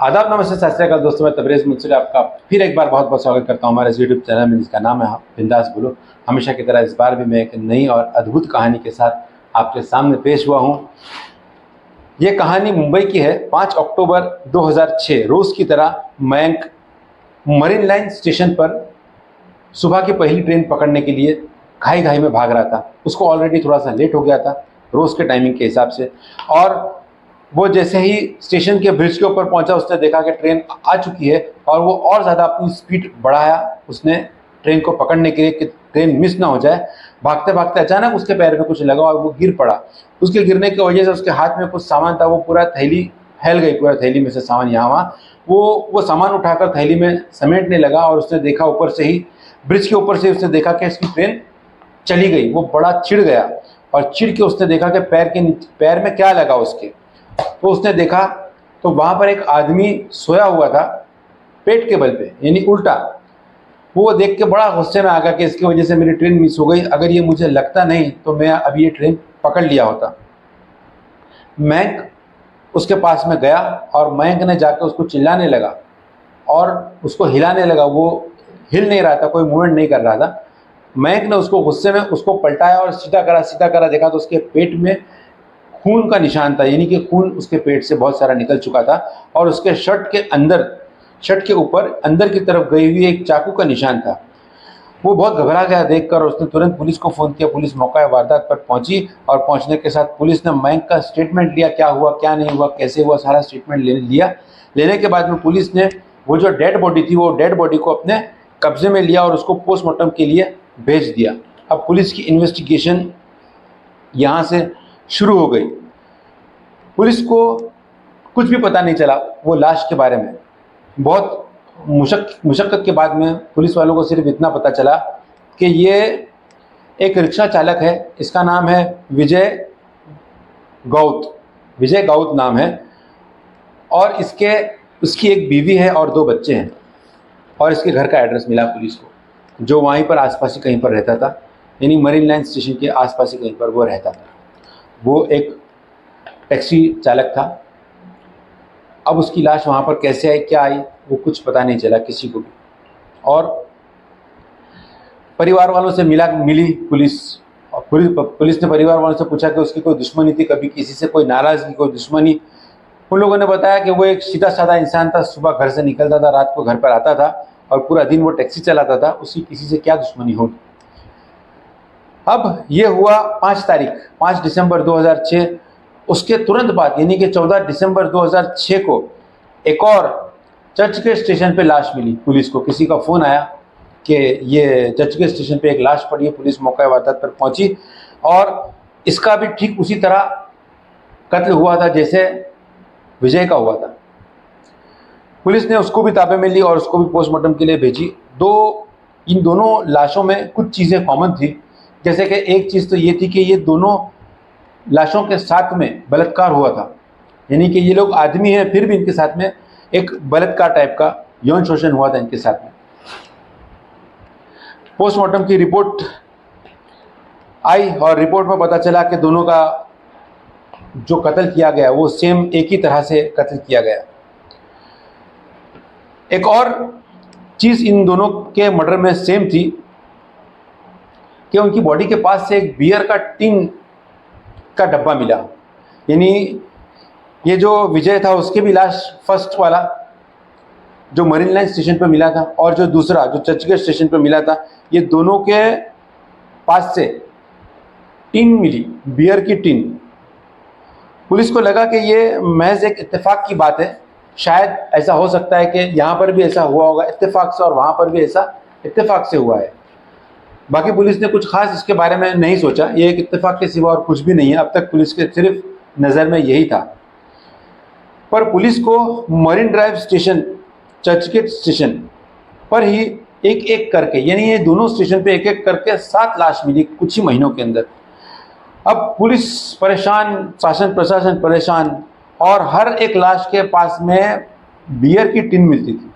आदाब, नमस्ते, सत श्री अकाल दोस्तों। मैं तबरेज़ मुंसरी आपका फिर एक बार बहुत बहुत स्वागत करता हूँ हमारे इस यूट्यूब चैनल में, जिसका नाम है बिंदास बोलो। हमेशा की तरह इस बार भी मैं एक नई और अद्भुत कहानी के साथ आपके सामने पेश हुआ हूँ। ये कहानी मुंबई की है। 5 अक्टूबर 2006 रोज़ की तरह मयंक मरीन लाइन स्टेशन पर सुबह की पहली ट्रेन पकड़ने के लिए घाई घाई में भाग रहा था। उसको ऑलरेडी थोड़ा सा लेट हो गया था रोज़ के टाइमिंग के हिसाब से, और वो जैसे ही स्टेशन के ब्रिज के ऊपर पहुंचा, उसने देखा कि ट्रेन आ चुकी है और वो और ज़्यादा अपनी स्पीड बढ़ाया उसने ट्रेन को पकड़ने के लिए कि ट्रेन मिस ना हो जाए। भागते भागते अचानक उसके पैर में कुछ लगा और वो गिर पड़ा। उसके गिरने की वजह से उसके हाथ में कुछ सामान था, वो पूरा थैली फैल गई, पूरा थैली में से सामान यहाँ वहाँ। वो सामान उठाकर थैली में समेटने लगा और उसने देखा ऊपर से ही, ब्रिज के ऊपर से उसने देखा कि इसकी ट्रेन चली गई। वो बड़ा चिढ़ गया और चिढ़ के उसने देखा कि पैर में क्या लगा उसके। तो उसने देखा तो वहां पर एक आदमी सोया हुआ था पेट के बल पे, यानी उल्टा। वो देख के बड़ा गुस्से में आ गया कि इसकी वजह से मेरी ट्रेन मिस हो गई। अगर ये मुझे लगता नहीं तो मैं अभी ये ट्रेन पकड़ लिया होता। मयंक उसके पास में गया और मयंक ने जाकर उसको चिल्लाने लगा और उसको हिलाने लगा। वो हिल नहीं रहा था, कोई मूवमेंट नहीं कर रहा था। मयंक ने उसको गुस्से में उसको पलटाया और सीधा करा। देखा तो उसके पेट में खून का निशान था, यानी कि खून उसके पेट से बहुत सारा निकल चुका था और उसके शर्ट के ऊपर अंदर की तरफ गई हुई एक चाकू का निशान था। वो बहुत घबरा गया देखकर, उसने तुरंत पुलिस को फ़ोन किया। पुलिस मौका वारदात पर पहुंची और पहुंचने के साथ पुलिस ने मयंक का स्टेटमेंट लिया, क्या हुआ क्या नहीं हुआ कैसे हुआ, सारा स्टेटमेंट लिया। लेने के बाद में पुलिस ने वो जो डेड बॉडी थी, वो डेड बॉडी को अपने कब्जे में लिया और उसको पोस्टमार्टम के लिए भेज दिया। अब पुलिस की इन्वेस्टिगेशन यहाँ से शुरू हो गई। पुलिस को कुछ भी पता नहीं चला वो लाश के बारे में। बहुत मुशक्क़त के बाद में पुलिस वालों को सिर्फ इतना पता चला कि ये एक रिक्शा चालक है, इसका नाम है विजय गाउत नाम है, और उसकी एक बीवी है और 2 बच्चे हैं। और इसके घर का एड्रेस मिला पुलिस को, जो वहीं पर आसपास ही कहीं पर रहता था, यानी मरीन लाइन स्टेशन के आसपास ही कहीं पर वो रहता था। वो एक टैक्सी चालक था। अब उसकी लाश वहाँ पर कैसे आई, क्या आई, वो कुछ पता नहीं चला किसी को भी। और परिवार वालों से मिली पुलिस, और पुलिस ने परिवार वालों से पूछा कि उसकी कोई दुश्मनी थी, कभी किसी से कोई नाराज़गी, कोई दुश्मनी। उन लोगों ने बताया कि वो एक सीधा साधा इंसान था, सुबह घर से निकलता था, रात को घर पर आता था और पूरा दिन वो टैक्सी चलाता था। उसकी किसी से क्या दुश्मनी होगी। अब ये हुआ 5 दिसंबर 2006। उसके तुरंत बाद यानी कि 14 दिसंबर 2006 को एक और चर्चगेट स्टेशन पे लाश मिली पुलिस को। किसी का फ़ोन आया कि ये चर्चगेट स्टेशन पे एक लाश पड़ी है। पुलिस मौका वारदात पर पहुंची और इसका भी ठीक उसी तरह कत्ल हुआ था जैसे विजय का हुआ था। पुलिस ने उसको भी ताबे में ली और उसको भी पोस्टमार्टम के लिए भेजी। इन दोनों लाशों में कुछ चीज़ें कॉमन थी, जैसे कि एक चीज़ तो ये थी कि ये दोनों लाशों के साथ में बलात्कार हुआ था, यानी कि ये लोग आदमी हैं फिर भी इनके साथ में एक बलात्कार टाइप का यौन शोषण हुआ था इनके साथ में। पोस्टमार्टम की रिपोर्ट आई और रिपोर्ट में पता चला कि दोनों का जो कत्ल किया गया वो सेम एक ही तरह से कत्ल किया गया। एक और चीज़ इन दोनों के मर्डर में सेम थी कि उनकी बॉडी के पास से एक बियर का टिन का डब्बा मिला। यानी ये जो विजय था उसके भी लाश, फर्स्ट वाला जो मरीन लाइन स्टेशन पर मिला था और जो दूसरा जो चर्चगेट स्टेशन पर मिला था, ये दोनों के पास से टिन मिली, बियर की टिन। पुलिस को लगा कि ये महज एक इत्तेफाक की बात है, शायद ऐसा हो सकता है कि यहाँ पर भी ऐसा हुआ होगा इत्तेफाक से और वहाँ पर भी ऐसा इत्तेफाक से हुआ है। बाकी पुलिस ने कुछ खास इसके बारे में नहीं सोचा, ये एक इत्तेफाक के सिवा और कुछ भी नहीं है। अब तक पुलिस के सिर्फ नज़र में यही था। पर पुलिस को marine drive station, Churchgate station पर ही एक एक करके, यानी ये दोनों स्टेशन पे एक एक करके 7 लाश मिली कुछ ही महीनों के अंदर। अब पुलिस परेशान, शासन प्रशासन परेशान, और हर एक लाश के पास में बियर की टिन मिलती थी।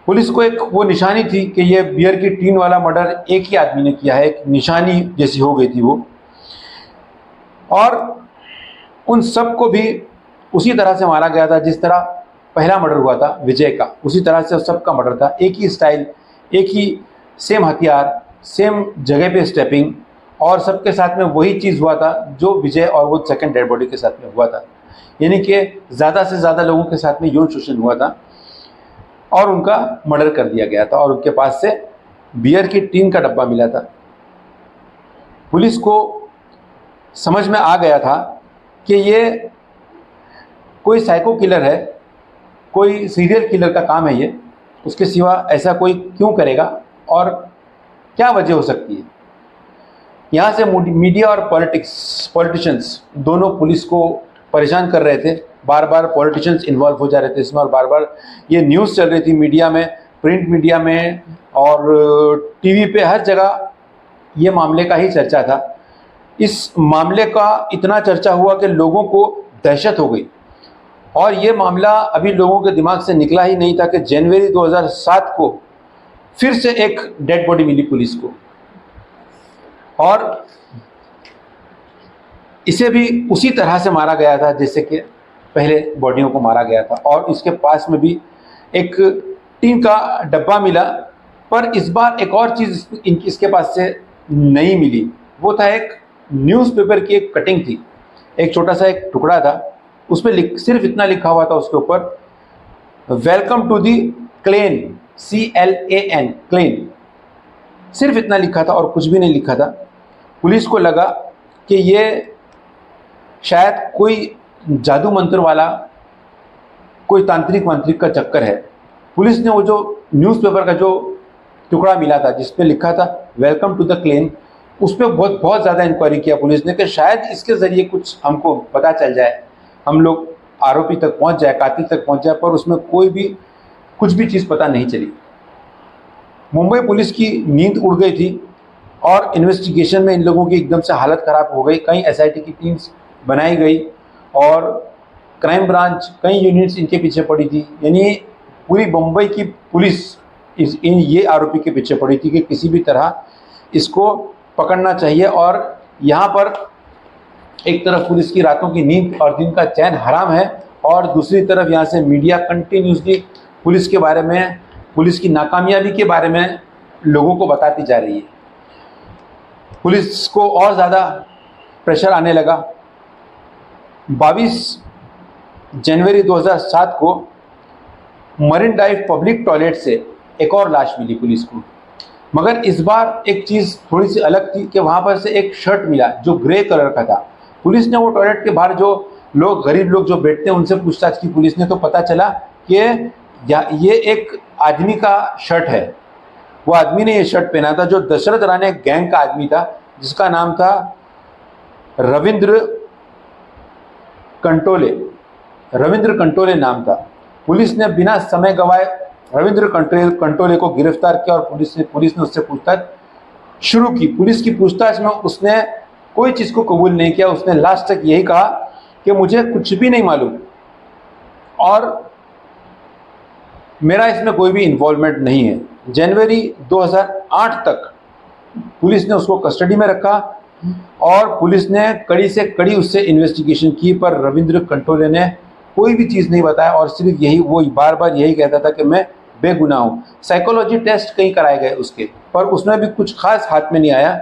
पुलिस को एक वो निशानी थी कि ये बियर की टिन वाला मर्डर एक ही आदमी ने किया है, एक निशानी जैसी हो गई थी वो। और उन सब को भी उसी तरह से मारा गया था जिस तरह पहला मर्डर हुआ था विजय का, उसी तरह से सबका मर्डर था। एक ही स्टाइल, एक ही सेम हथियार, सेम जगह पे स्टेपिंग, और सबके साथ में वही चीज़ हुआ था जो विजय और वो सेकंड डेड बॉडी के साथ में हुआ था। यानी कि ज़्यादा से ज़्यादा लोगों के साथ में यौन शोषण हुआ था और उनका मर्डर कर दिया गया था। और उनके पास से बियर की टीन का डब्बा मिला था। पुलिस को समझ में आ गया था कि ये कोई साइको किलर है, कोई सीरियल किलर का काम है ये, उसके सिवा ऐसा कोई क्यों करेगा और क्या वजह हो सकती है। यहाँ से मीडिया और पॉलिटिशियंस दोनों पुलिस को परेशान कर रहे थे। बार बार पॉलिटिशियंस इन्वॉल्व हो जा रहे थे इसमें, और बार बार ये न्यूज़ चल रही थी मीडिया में, प्रिंट मीडिया में और टीवी पे, हर जगह ये मामले का ही चर्चा था। इस मामले का इतना चर्चा हुआ कि लोगों को दहशत हो गई, और ये मामला अभी लोगों के दिमाग से निकला ही नहीं था कि जनवरी 2007 को फिर से एक डेड बॉडी मिली पुलिस को, और इसे भी उसी तरह से मारा गया था जैसे कि पहले बॉडियों को मारा गया था। और इसके पास में भी एक टीन का डब्बा मिला, पर इस बार एक और चीज़ इसके पास से नहीं मिली। वो था एक न्यूज़पेपर की एक कटिंग थी, एक छोटा सा एक टुकड़ा था, उसमें सिर्फ इतना लिखा हुआ था उसके ऊपर, welcome to the clan, CLAN, clan, सिर्फ इतना लिखा था और कुछ भी नहीं लिखा था। पुलिस को लगा कि ये शायद कोई जादू मंत्र वाला, कोई तांत्रिक मंत्रिक का चक्कर है। पुलिस ने वो जो न्यूज़पेपर का जो टुकड़ा मिला था जिस पे लिखा था वेलकम टू द क्लेन, उस पर बहुत ज़्यादा इंक्वायरी किया पुलिस ने कि शायद इसके ज़रिए कुछ हमको पता चल जाए, हम लोग आरोपी तक पहुंच जाए, कातिल तक पहुंच जाए, पर उसमें कुछ भी चीज़ पता नहीं चली। मुंबई पुलिस की नींद उड़ गई थी और इन्वेस्टिगेशन में इन लोगों की एकदम से हालत ख़राब हो गई। कई SIT की टीम्स बनाई गई और क्राइम ब्रांच, कई यूनिट्स इनके पीछे पड़ी थी। यानी पूरी मुंबई की पुलिस ये आरोपी के पीछे पड़ी थी कि किसी भी तरह इसको पकड़ना चाहिए। और यहाँ पर एक तरफ पुलिस की रातों की नींद और दिन का चैन हराम है, और दूसरी तरफ यहाँ से मीडिया कंटिन्यूसली पुलिस के बारे में, पुलिस की नाकामयाबी के बारे में लोगों को बताती जा रही है। पुलिस को और ज़्यादा प्रेशर आने लगा। 22 जनवरी 2007 को मरीन ड्राइव पब्लिक टॉयलेट से एक और लाश मिली पुलिस को, मगर इस बार एक चीज़ थोड़ी सी अलग थी कि वहाँ पर से एक शर्ट मिला जो ग्रे कलर का था। पुलिस ने वो टॉयलेट के बाहर जो लोग, गरीब लोग जो बैठते हैं, उनसे पूछताछ की पुलिस ने, तो पता चला कि ये एक आदमी का शर्ट है। वो आदमी ने ये शर्ट पहना था जो दशरथ राणे गैंग का आदमी था, जिसका नाम था रविंद्र कंटोले नाम था। पुलिस ने बिना समय गवाए रविंद्र कंटोले को गिरफ्तार किया और पुलिस ने उससे पूछताछ शुरू की। पुलिस की पूछताछ में उसने कोई चीज़ को कबूल नहीं किया। उसने लास्ट तक यही कहा कि मुझे कुछ भी नहीं मालूम और मेरा इसमें कोई भी इन्वॉल्वमेंट नहीं है। जनवरी 2008 तक पुलिस ने उसको कस्टडी में रखा और पुलिस ने कड़ी से कड़ी उससे इन्वेस्टिगेशन की, पर रविंद्र कंटोले ने कोई भी चीज़ नहीं बताया और सिर्फ वो बार बार यही कहता था कि मैं बेगुनाह हूँ। साइकोलॉजी टेस्ट कई कराए गए उसके, पर उसमें भी कुछ खास हाथ में नहीं आया।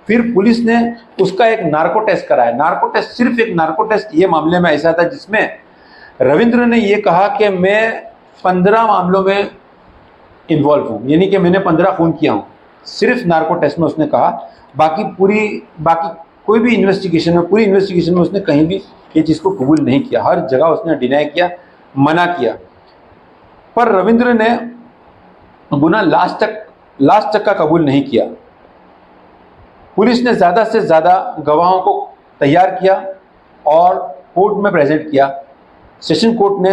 फिर पुलिस ने उसका एक नार्को टेस्ट कराया। नार्को टेस्ट, सिर्फ एक नार्को टेस्ट ये मामले में ऐसा था जिसमें रविंद्र ने ये कहा कि मैं 15 मामलों में इन्वॉल्व हूँ, यानी कि मैंने 15 खून किया हूँ। सिर्फ नार्को टेस्ट में उसने कहा। बाकी कोई भी पूरी इन्वेस्टिगेशन में उसने कहीं भी ये चीज़ को कबूल नहीं किया। हर जगह उसने डिनाई किया, मना किया। पर रविंद्र ने गुनाह लास्ट तक का कबूल नहीं किया। पुलिस ने ज़्यादा से ज़्यादा गवाहों को तैयार किया और कोर्ट में प्रेजेंट किया। सेशन कोर्ट ने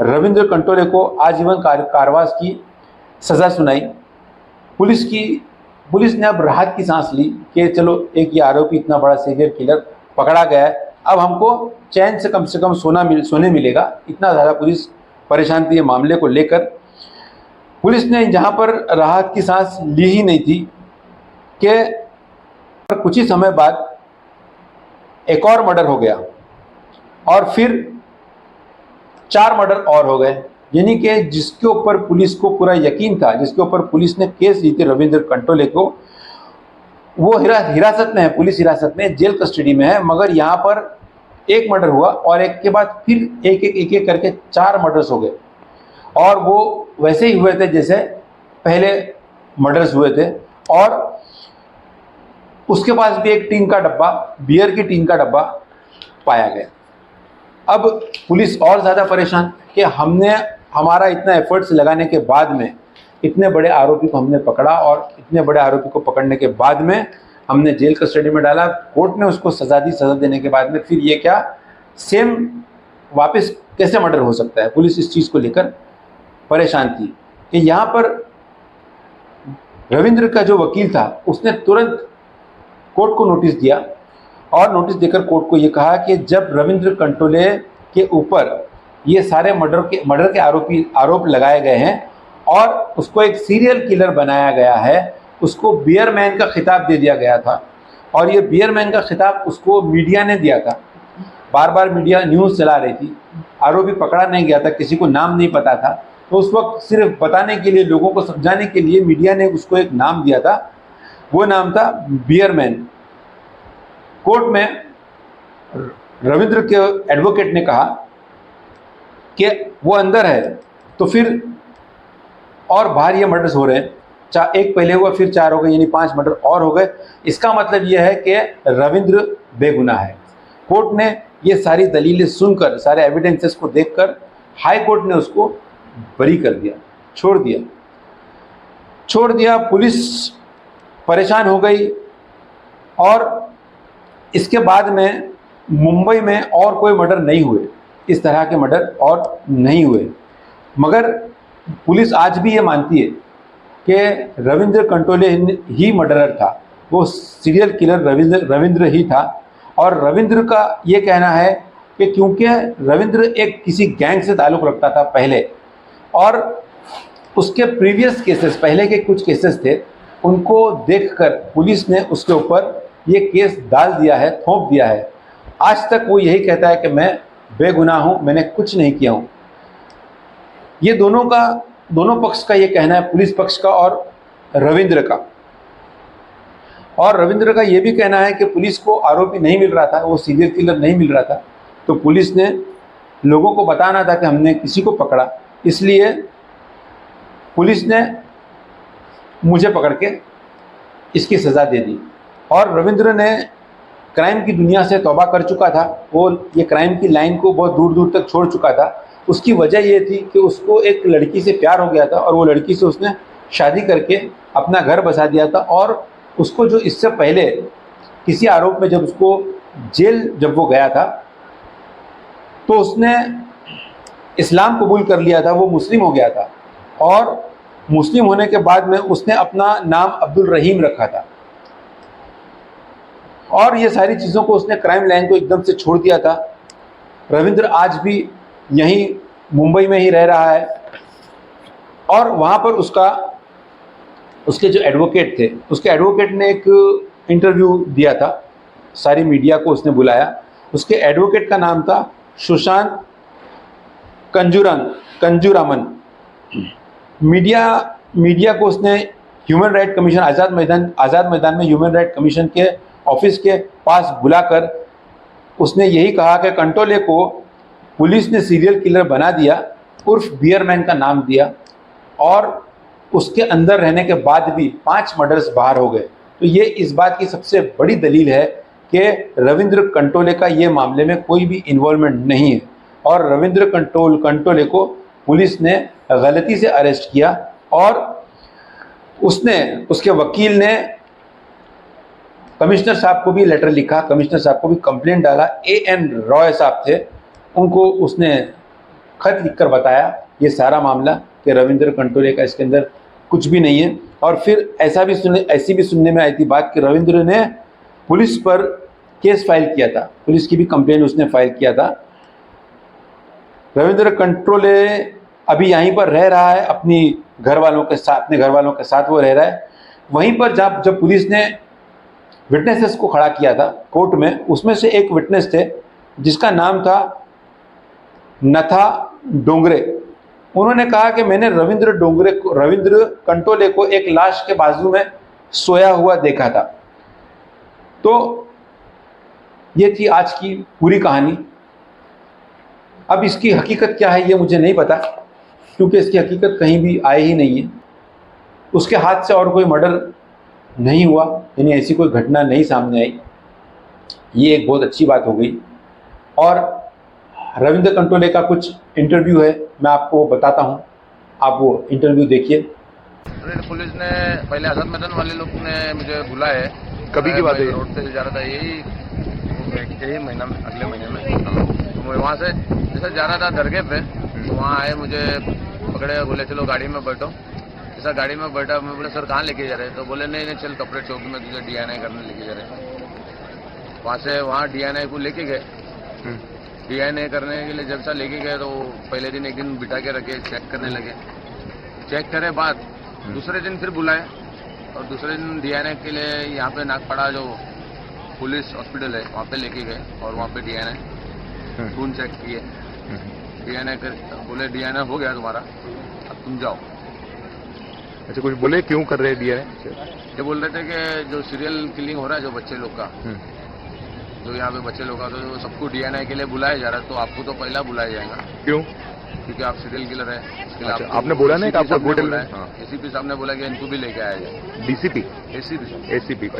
रविंद्र कंटोले को आजीवन कारावास की सज़ा सुनाई। पुलिस ने अब राहत की सांस ली कि चलो एक ये आरोपी, इतना बड़ा सीरियल किलर पकड़ा गया है, अब हमको चैन से कम सोने मिलेगा। इतना ज़्यादा पुलिस परेशान थी ये मामले को लेकर। पुलिस ने जहाँ पर राहत की सांस ली ही नहीं थी कि कुछ ही समय बाद एक और मर्डर हो गया और फिर 4 मर्डर और हो गए। यानी कि जिसके ऊपर पुलिस को पूरा यकीन था, जिसके ऊपर पुलिस ने केस दी थी रविंद्र कंटोले को, वो हिरासत में है, पुलिस हिरासत में, जेल कस्टडी में है। मगर यहाँ पर एक मर्डर हुआ और एक के बाद फिर एक एक करके 4 मर्डर्स हो गए, और वो वैसे ही हुए थे जैसे पहले मर्डर्स हुए थे। और उसके पास भी एक टीन का डब्बा, बियर की टीन का डब्बा पाया गया। अब पुलिस और ज़्यादा परेशान कि हमने हमारा इतना एफर्ट्स लगाने के बाद में इतने बड़े आरोपी को हमने पकड़ा, और इतने बड़े आरोपी को पकड़ने के बाद में हमने जेल कस्टडी में डाला, कोर्ट ने उसको सज़ा दी, सज़ा देने के बाद में फिर ये क्या सेम वापस कैसे मर्डर हो सकता है। पुलिस इस चीज़ को लेकर परेशान थी कि यहाँ पर रविंद्र का जो वकील था उसने तुरंत कोर्ट को नोटिस दिया, और नोटिस देकर कोर्ट को ये कहा कि जब रविंद्र कंटोले के ऊपर ये सारे मर्डर के आरोप लगाए गए हैं और उसको एक सीरियल किलर बनाया गया है, उसको बियरमैन का खिताब दे दिया गया था, और ये बियरमैन का खिताब उसको मीडिया ने दिया था। बार बार मीडिया न्यूज़ चला रही थी, आरोपी पकड़ा नहीं गया था, किसी को नाम नहीं पता था, तो उस वक्त सिर्फ बताने के लिए, लोगों को समझाने के लिए मीडिया ने उसको एक नाम दिया था, वो नाम था बियरमैन। कोर्ट में रविंद्र के एडवोकेट ने कहा कि वो अंदर है, तो फिर और बाहर ये मर्डर्स हो रहे हैं, एक पहले हुआ फिर 4 हो गए, यानी 5 मर्डर और हो गए। इसका मतलब ये है कि रविंद्र बेगुनाह है। कोर्ट ने ये सारी दलीलें सुनकर, सारे एविडेंसेस को देखकर हाई कोर्ट ने उसको बरी कर दिया, छोड़ दिया। पुलिस परेशान हो गई, और इसके बाद में मुंबई में और कोई मर्डर नहीं हुए, इस तरह के मर्डर और नहीं हुए। मगर पुलिस आज भी ये मानती है कि रविंद्र कंटोले ही मर्डरर था, वो सीरियल किलर रविंद्र ही था। और रविंद्र का ये कहना है कि क्योंकि रविंद्र एक किसी गैंग से ताल्लुक़ रखता था पहले, और उसके प्रीवियस केसेस, पहले के कुछ केसेस थे, उनको देखकर पुलिस ने उसके ऊपर ये केस डाल दिया है, थोप दिया है। आज तक वो यही कहता है कि मैं बेगुनाह हूँ, मैंने कुछ नहीं किया हूँ। ये दोनों पक्ष का ये कहना है, पुलिस पक्ष का और रविंद्र का। और रविंद्र का ये भी कहना है कि पुलिस को आरोपी नहीं मिल रहा था, वो सीरियल किलर नहीं मिल रहा था, तो पुलिस ने लोगों को बताना था कि हमने किसी को पकड़ा, इसलिए पुलिस ने मुझे पकड़ के इसकी सज़ा दे दी। और रविंद्र ने क्राइम की दुनिया से तौबा कर चुका था, वो ये क्राइम की लाइन को बहुत दूर दूर तक छोड़ चुका था। उसकी वजह ये थी कि उसको एक लड़की से प्यार हो गया था, और वो लड़की से उसने शादी करके अपना घर बसा दिया था। और उसको जो इससे पहले किसी आरोप में जब उसको जब वो गया था, तो उसने इस्लाम कबूल कर लिया था, वो मुस्लिम हो गया था, और मुस्लिम होने के बाद में उसने अपना नाम अब्दुल रहीम रखा था। और ये सारी चीज़ों को उसने क्राइम लाइन को एकदम से छोड़ दिया था। रविंद्र आज भी यहीं मुंबई में ही रह रहा है, और वहाँ पर उसके जो एडवोकेट थे, उसके एडवोकेट ने एक इंटरव्यू दिया था, सारी मीडिया को उसने बुलाया। उसके एडवोकेट का नाम था सुशांत कंजूरामन। मीडिया को उसने ह्यूमन राइट कमीशन, आज़ाद मैदान में ह्यूमन राइट कमीशन के ऑफिस के पास बुलाकर उसने यही कहा कि कंटोले को पुलिस ने सीरियल किलर बना दिया, उर्फ बियरमैन का नाम दिया, और उसके अंदर रहने के बाद भी 5 मर्डर्स बाहर हो गए। तो ये इस बात की सबसे बड़ी दलील है कि रविंद्र कंटोले का ये मामले में कोई भी इन्वॉल्वमेंट नहीं है, और रविंद्र कंटोले को पुलिस ने गलती से अरेस्ट किया। और उसके वकील ने कमिश्नर साहब को भी लेटर लिखा, कमिश्नर साहब को भी कंप्लेंट डाला। A.N. रॉय साहब थे, उनको उसने खत लिखकर बताया ये सारा मामला कि रविंद्र कंटोले का इसके अंदर कुछ भी नहीं है। और फिर ऐसी भी सुनने में आई थी बात कि रविंद्र ने पुलिस पर केस फाइल किया था, पुलिस की भी कंप्लेंट उसने फाइल किया था। रविंद्र कंटोले अभी यहीं पर रह रहा है, अपने घर वालों के साथ वो रह रहा है। वहीं पर जब पुलिस ने विटनेसेस को खड़ा किया था कोर्ट में, उसमें से एक विटनेस थे जिसका नाम था डोंगरे, उन्होंने कहा कि मैंने रविंद्र कंटोले को एक लाश के बाजू में सोया हुआ देखा था। तो ये थी आज की पूरी कहानी। अब इसकी हकीकत क्या है ये मुझे नहीं पता, क्योंकि इसकी हकीकत कहीं भी आई ही नहीं है। उसके हाथ से और कोई मर्डर नहीं हुआ, यानी ऐसी कोई घटना नहीं सामने आई। ये एक बहुत अच्छी बात हो गई। और रविंद्र कंटोले का कुछ इंटरव्यू है, मैं आपको बताता हूँ, आप वो इंटरव्यू देखिए। पुलिस ने पहले आजाद मैदान वाले लोग ने मुझे बुलाया है। कभी की बात है? रोड से जा रहा था, यही महीना में, अगले महीने में। तो मैं वहाँ से जैसे जा रहा था दरगाह पे, तो वहाँ आए, मुझे पकड़े, बोले चलो गाड़ी में बैठो। जैसा गाड़ी में बैठा, मैं बोले सर कहाँ लेके जा रहे हैं? तो बोले नहीं चल कपड़े चौकी में तुझे DNI करने लेके जा रहे हैं। वहाँ DNI को लेके गए। DNI करने के लिए जब सा लेके गए तो पहले दिन एक दिन बिठा के रखे, चेक करने लगे। चेक करे बाद दूसरे दिन फिर बुलाए, और दूसरे दिन DNI के लिए यहाँ पे नागपाड़ा जो पुलिस हॉस्पिटल है वहाँ पे लेके गए, और वहाँ पे DNI खून चेक किए। DNI कर बोले DNI हो गया तुम्हारा, अब तुम जाओ। अच्छा, कुछ बोले क्यों कर रहे हैं DNI? ये बोल रहे थे कि जो सीरियल किलिंग हो रहा है जो बच्चे लोग का, जो यहाँ पे बच्चे लोग का, तो सबको DNI के लिए बुलाया जा रहा है, तो आपको तो पहला बुलाया जाएगा। क्यों? क्योंकि आप सीरियल किलर है। अच्छा, आपने बोला नहीं कि आपको होटल में? ACP साहब ने बोला कि इनको भी लेके आया जाए। DCP?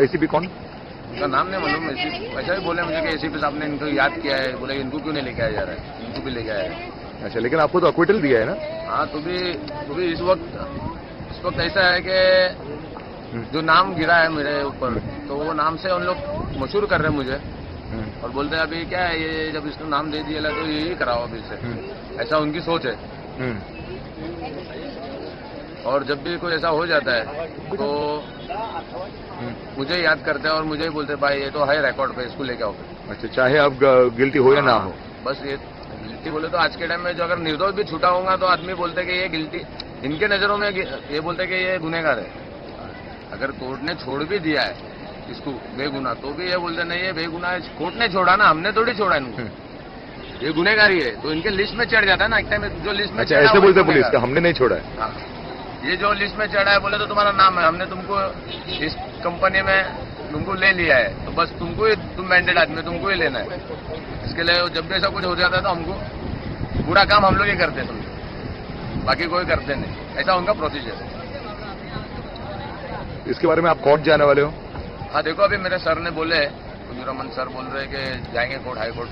ACP कौन? उनका नाम नहीं मालूम। ऐसा ही बोले मुझे कि ACP साहब ने इनको याद किया है, बोले इनको क्यों नहीं लेके आया जा रहा है, इनको भी लेके आया है। अच्छा, लेकिन आपको तो अक्विटल दिया है ना? हाँ, तो भी इस वक्त ऐसा है कि जो नाम गिरा है मेरे ऊपर, तो वो नाम से उन लोग मशहूर कर रहे हैं मुझे, और बोलते हैं अभी क्या है ये, जब इसको नाम दे दिया तो यही कराओ अभी से। ऐसा उनकी सोच है। और जब भी कोई ऐसा हो जाता है तो मुझे याद करते हैं और मुझे ही बोलते हैं भाई ये तो है रिकॉर्ड पे, इसको लेके आओ। अच्छा, चाहे आप गिल्टी हो या ना हो, बस ये गिल्टी बोले तो आज के टाइम में जो अगर निर्दोष भी छूटा होगा तो आदमी बोलते कि ये गिल्टी, इनके नजरों में ये बोलते कि ये गुनहगार है। अगर कोर्ट ने छोड़ भी दिया है इसको बेगुनाह, तो भी ये बोलते नहीं ये बेगुनाह है, कोर्ट ने छोड़ा ना, हमने थोड़ी छोड़ा इनको, ये गुनहगारी है। तो इनके लिस्ट में चढ़ जाता है ना एक टाइम, जो लिस्ट में। अच्छा, ऐसे बोलते पुलिस का हमने नहीं छोड़ा है। हाँ, ये जो लिस्ट में चढ़ा है बोले तो तुम्हारा नाम है, हमने तुमको इस कंपनी में तुमको ले लिया है, तो बस तुम मैंडेट आदमी, तुमको ही लेना है। इसके लिए जब भी ऐसा कुछ हो जाता है तो हमको पूरा काम हम लोग ही करते हैं, बाकी कोई करते नहीं। ऐसा उनका प्रोसीजर है। इसके बारे में आप कोर्ट जाने वाले हो? हाँ, देखो अभी मेरे सर ने बोले, रमन सर बोल रहे हैं कि जाएंगे कोर्ट, हाई कोर्ट,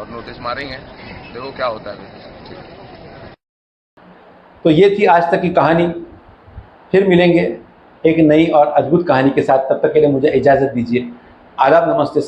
और नोटिस मारेंगे, देखो क्या होता है अभी। तो ये थी आज तक की कहानी। फिर मिलेंगे एक नई और अद्भुत कहानी के साथ, तब तक के लिए मुझे इजाज़त दीजिए। आदाब, नमस्ते।